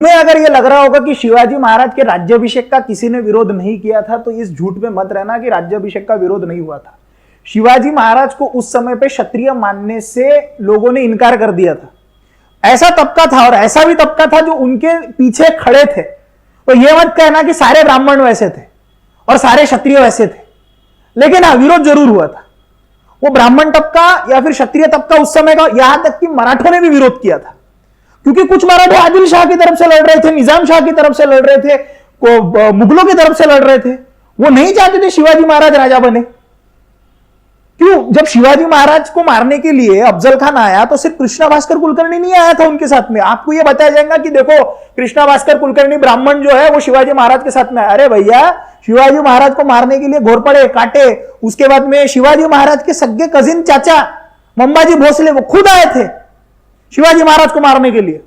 में अगर ये लग रहा होगा कि शिवाजी महाराज के राज्याभिषेक का किसी ने विरोध नहीं किया था, तो इस झूठ में मत रहना कि राज्याभिषेक का विरोध नहीं हुआ था। शिवाजी महाराज को उस समय पे क्षत्रिय मानने से लोगों ने इनकार कर दिया था। ऐसा तबका था और ऐसा भी तबका था जो उनके पीछे खड़े थे। तो यह मत कहना कि सारे ब्राह्मण वैसे थे और सारे क्षत्रिय वैसे थे, लेकिन हाँ, विरोध जरूर हुआ था। वो ब्राह्मण तबका या फिर क्षत्रिय तबका उस समय का, यहां तक कि मराठों ने भी विरोध किया था, क्योंकि कुछ मराठे आदिल शाह की तरफ से लड़ रहे थे, निजाम शाह की तरफ से लड़ रहे थे, मुगलों की तरफ से लड़ रहे थे। वो नहीं चाहते थे शिवाजी महाराज राजा बने। क्यों? जब शिवाजी महाराज को मारने के लिए अफजल खान आया तो सिर्फ कृष्णा भास्कर कुलकर्णी नहीं आया था उनके साथ में। आपको यह बताया जाएगा कि देखो, कृष्णा भास्कर कुलकर्णी ब्राह्मण जो है वो शिवाजी महाराज के साथ में। अरे भैया, शिवाजी महाराज को मारने के लिए घोरपड़े काटे, उसके बाद में शिवाजी महाराज के सगे कजिन चाचा मंबाजी भोसले वो खुद आए थे शिवाजी महाराज को मारने के लिए।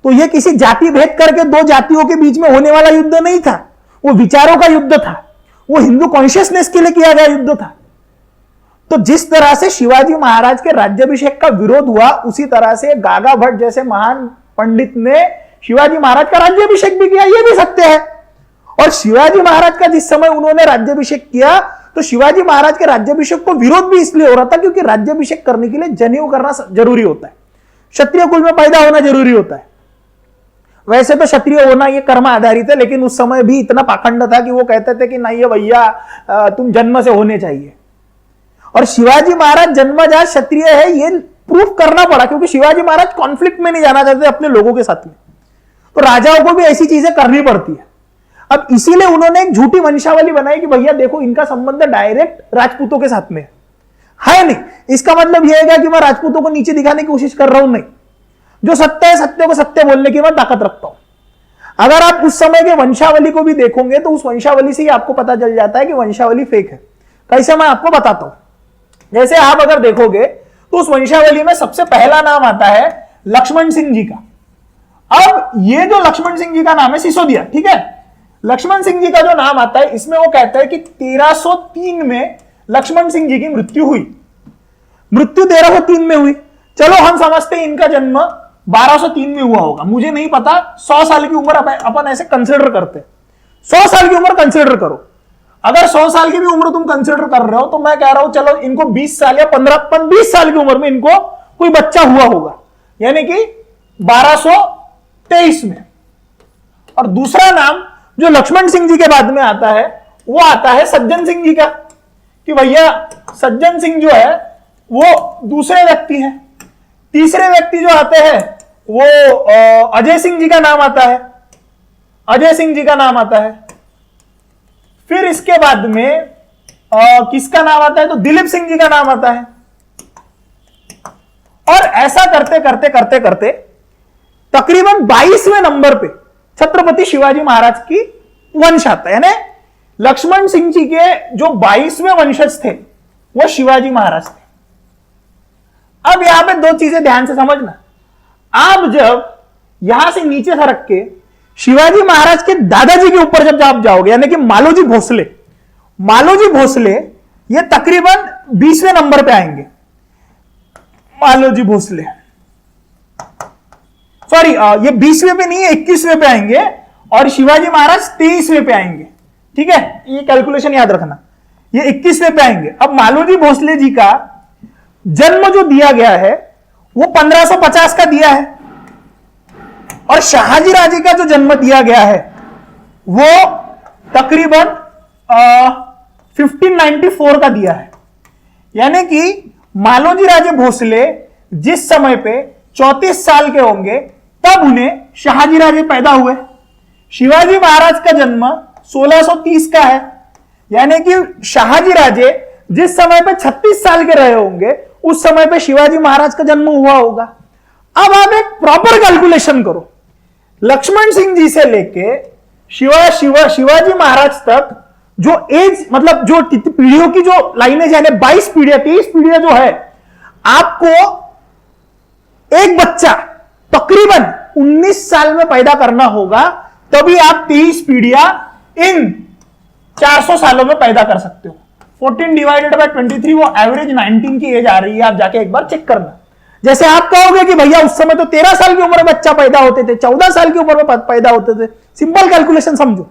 तो यह किसी जाति भेद करके दो जातियों के बीच में होने वाला युद्ध नहीं था, वो विचारों का युद्ध था, वो हिंदू कॉन्शियसनेस के लिए किया गया युद्ध था। तो जिस तरह से शिवाजी महाराज के राज्याभिषेक का विरोध हुआ, उसी तरह से गागा भट्ट जैसे महान पंडित ने शिवाजी महाराज का राज्याभिषेक भी किया, यह भी सत्य है। और शिवाजी महाराज का जिस समय उन्होंने राज्याभिषेक किया, तो शिवाजी महाराज के राज्याभिषेक को विरोध भी इसलिए हो रहा था क्योंकि राज्याभिषेक करने के लिए जनेऊ करना जरूरी होता है, क्षत्रिय कुल में पैदा होना जरूरी होता है। वैसे तो क्षत्रिय होना यह कर्म आधारित है, लेकिन उस समय भी इतना पाखंड था कि वो कहते थे कि नहीं भैया, तुम जन्म से होने चाहिए। और शिवाजी महाराज जन्मजात क्षत्रिय है, ये प्रूफ करना पड़ा, क्योंकि शिवाजी महाराज कॉन्फ्लिक्ट में नहीं जाना चाहते अपने लोगों के साथ में। तो राजाओं को भी ऐसी चीजें करनी पड़ती है। अब इसीलिए उन्होंने एक झूठी वंशावली बनाई कि भैया देखो, इनका संबंध डायरेक्ट राजपूतों के साथ में है नहीं। इसका मतलब यह है कि मैं राजपूतों को नीचे दिखाने की कोशिश कर रहा हूं, नहीं। जो सत्य है, सत्य को सत्य बोलने की मैं ताकत रखता हूं। अगर आप उस समय के वंशावली को भी देखोगे तो उस वंशावली से ही आपको पता चल जाता है कि वंशावली फेक है। कैसे, मैं आपको बताता हूं। जैसे आप अगर देखोगे तो उस वंशावली में सबसे पहला नाम आता है लक्ष्मण सिंह जी का। अब ये जो लक्ष्मण सिंह जी का नाम है सिसोदिया, ठीक है, लक्ष्मण सिंह जी का जो नाम आता है, इसमें वो कहता है कि 1303 में लक्ष्मण सिंह जी की मृत्यु हुई। मृत्यु 1303 में हुई। चलो हम समझते हैं इनका जन्म 1203 में हुआ होगा, मुझे नहीं पता। 100 साल की उम्र अपन ऐसे कंसिडर करते हैं। 100 साल की उम्र कंसिडर करो। अगर 100 साल की भी उम्र तुम कंसिडर कर रहे हो तो मैं कह रहा हूं चलो इनको 20 साल या 15-20 साल की उम्र में इनको कोई बच्चा हुआ होगा, यानी कि 1223 में। और दूसरा नाम जो लक्ष्मण सिंह जी के बाद में आता है, वो आता है सज्जन सिंह जी का, कि भैया सज्जन सिंह जो है वो दूसरे व्यक्ति हैं। तीसरे व्यक्ति जो आते हैं वो अजय सिंह जी का नाम आता है, अजय सिंह जी का नाम आता है। फिर इसके बाद में किसका नाम आता है, तो दिलीप सिंह जी का नाम आता है। और ऐसा करते करते करते करते तकरीबन 22वें नंबर पे छत्रपति शिवाजी महाराज की वंश आता है। यानी लक्ष्मण सिंह जी के जो 22वें वंशज थे वो शिवाजी महाराज थे। अब यहां पे दो चीजें ध्यान से समझना। आप जब यहां से नीचे सरक के शिवाजी महाराज के दादाजी के ऊपर जब आप जाओगे, यानी कि मालोजी भोसले, मालोजी भोसले ये तकरीबन 20वें नंबर पे आएंगे। मालोजी भोसले, सॉरी, ये 20वें पे नहीं है, 21वें पे आएंगे। और शिवाजी महाराज 23वें पे आएंगे। ठीक है, ये कैलकुलेशन याद रखना, ये 21वें पे आएंगे। अब मालोजी भोसले जी का जन्म जो दिया गया है वो 1550 का दिया है, और शाहजी राजे का जो जन्म दिया गया है वो तकरीबन 1594 का दिया है। यानी कि मालोजी राजे भोसले जिस समय पे 34 साल के होंगे तब उन्हें शाहजी राजे पैदा हुए। शिवाजी महाराज का जन्म 1630 का है, यानी कि शाहजी राजे जिस समय पे 36 साल के रहे होंगे उस समय पे शिवाजी महाराज का जन्म हुआ होगा। अब आप एक प्रॉपर कैलकुलेशन करो, लक्ष्मण सिंह जी से लेके शिवाजी महाराज तक जो एज, मतलब जो पीढ़ियों की जो लाइनें, यानी 22 पीढ़ियां, 23 पीढ़ियां जो है, आपको एक बच्चा तकरीबन 19 साल में पैदा करना होगा, तभी आप 23 पीढ़ियां इन 400 सालों में पैदा कर सकते हो। 14 डिवाइडेड बाय 23, वो एवरेज 19 की एज आ रही है, आप जाके एक बार चेक करना। जैसे आप कहोगे कि भैया उस समय तो 13 साल की उम्र में बच्चा पैदा होते थे, 14 साल की उम्र में पैदा होते थे। सिंपल कैलकुलेशन समझो।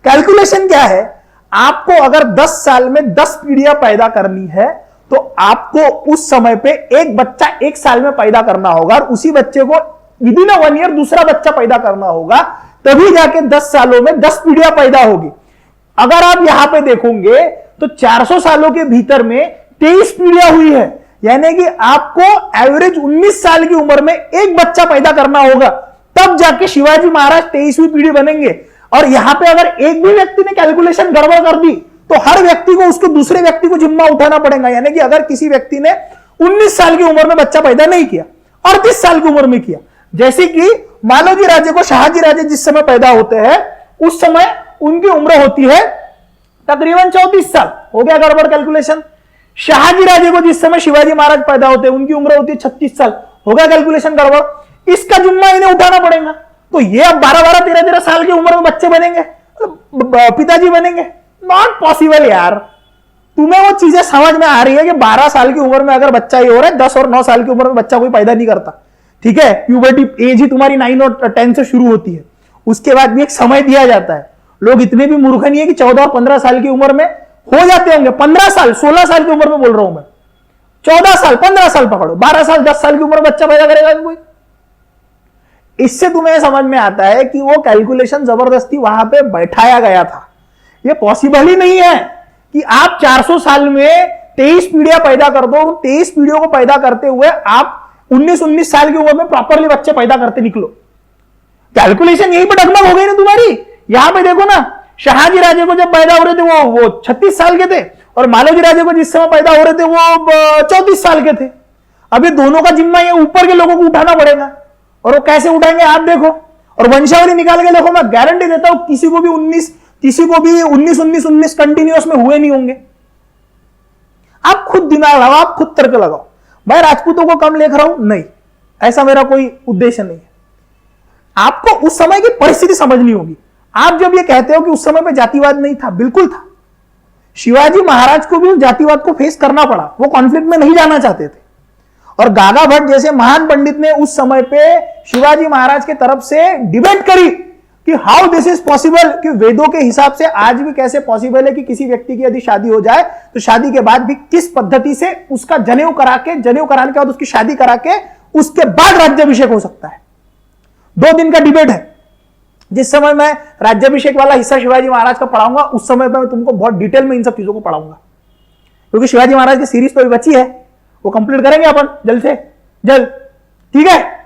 कैलकुलेशन क्या है, आपको अगर 10 साल में 10 पीढ़ियां पैदा करनी है तो आपको उस समय पे एक बच्चा 1 साल में पैदा करना होगा, और उसी बच्चे को विदिन 1 ईयर दूसरा बच्चा पैदा करना होगा, तभी जाके 10 सालों में 10 पीढ़ियां पैदा होगी। अगर आप यहां पे देखोगे तो 400 सालों के भीतर में 23 पीढ़ियां हुई है, यानी कि आपको एवरेज 19 साल की उम्र में एक बच्चा पैदा करना होगा, तब जाके शिवाजी महाराज 23वीं पीढ़ी बनेंगे। और यहां पे अगर एक भी व्यक्ति ने कैलकुलेशन गड़बड़ कर दी तो हर व्यक्ति को उसको दूसरे व्यक्ति को जिम्मा उठाना पड़ेगा। यानी कि अगर किसी व्यक्ति ने 19 साल की उम्र में बच्चा पैदा नहीं किया, 38 साल की उम्र में किया, जैसे कि मालोजी राजे को शाहजी राजे जिस समय पैदा होते हैं उस समय उनकी उम्र होती है तकरीबन 34 साल, हो गया गड़बड़ कैलकुलेशन। शाहजी राजे को जिस समय शिवाजी महाराज पैदा होते हैं उनकी उम्र होती है 36 साल, हो गया कैलकुलेशन गड़बड़। इसका जिम्मा इन्हें उठाना पड़ेगा। तो ये अब 12-12, 13-13 साल की उम्र में बच्चे बनेंगे, पिताजी बनेंगे, नॉट पॉसिबल यार। तुम्हें वो चीजें समझ में आ रही है कि 12 साल की उम्र में अगर बच्चा ही हो रहा है, 10 और 9 साल की उम्र में बच्चा कोई पैदा नहीं करता, ठीक है। प्यूबर्टी एज ही तुम्हारी 9 और 10 से शुरू होती है, उसके बाद भी एक समय दिया जाता है। लोग इतने भी मूर्ख नहीं है कि 14 और 15 साल की उम्र में हो जाते होंगे। 15 साल 16 साल की उम्र में बोल रहा हूं मैं, 14 साल 15 साल पकड़ो, 12 साल 10 साल की उम्र में बच्चा पैदा करेगा कोई। इससे तुम्हें समझ में आता है कि वो कैलकुलेशन जबरदस्ती वहां पे बैठाया गया था। ये पॉसिबल ही नहीं है कि आप 400 साल में 23 पीढ़ियां पैदा कर दो। 23 पीढ़ियों को पैदा करते हुए आप 19-19 साल की उम्र में प्रॉपरली बच्चे पैदा करते निकलो। कैलकुलेशन यहीं पर डगमग हो गई ना तुम्हारी। यहां पे देखो ना, शाहजी राजे को जब पैदा हो रहे थे वो 36 साल के थे, और मालोजी राजे को जिस समय पैदा हो रहे थे वो 34 साल के थे। अभी दोनों का जिम्मा ये ऊपर के लोगों को उठाना पड़ेगा, और वो कैसे उठाएंगे आप देखो। और वंशावली निकाल के देखो, मैं गारंटी देता हूं किसी को भी 19 कंटिन्यूअस में हुए नहीं होंगे। आप खुद दिमाग लगाओ, आप खुद तर्क लगाओ। मैं राजपूतों को कम लिख रहा हूं, नहीं, ऐसा मेरा कोई उद्देश्य नहीं है। आपको उस समय की परिस्थिति समझनी होगी। आप जब ये कहते हो कि उस समय पे जातिवाद नहीं था, बिल्कुल था। शिवाजी महाराज को भी उस जातिवाद को फेस करना पड़ा, वो कॉन्फ्लिक्ट में नहीं जाना चाहते थे। और गागा भट्ट जैसे महान पंडित ने उस समय पे शिवाजी महाराज के तरफ से डिबेट करी कि हाउ दिस इज पॉसिबल, कि वेदों के हिसाब से आज भी कैसे पॉसिबल है कि किसी व्यक्ति की यदि शादी हो जाए तो शादी के बाद भी किस पद्धति से उसका जनेऊ कराने के बाद उसकी शादी करा के उसके बाद राज्याभिषेक हो सकता है। 2 दिन का डिबेट है। जिस समय मैं राज्याभिषेक वाला हिस्सा शिवाजी महाराज का पढ़ाऊंगा उस समय मैं तुमको बहुत डिटेल में इन सब चीजों को पढ़ाऊंगा, क्योंकि शिवाजी महाराज की सीरीज तो अभी बची है, वो कंप्लीट करेंगे अपन जल्द से जल्द, ठीक है।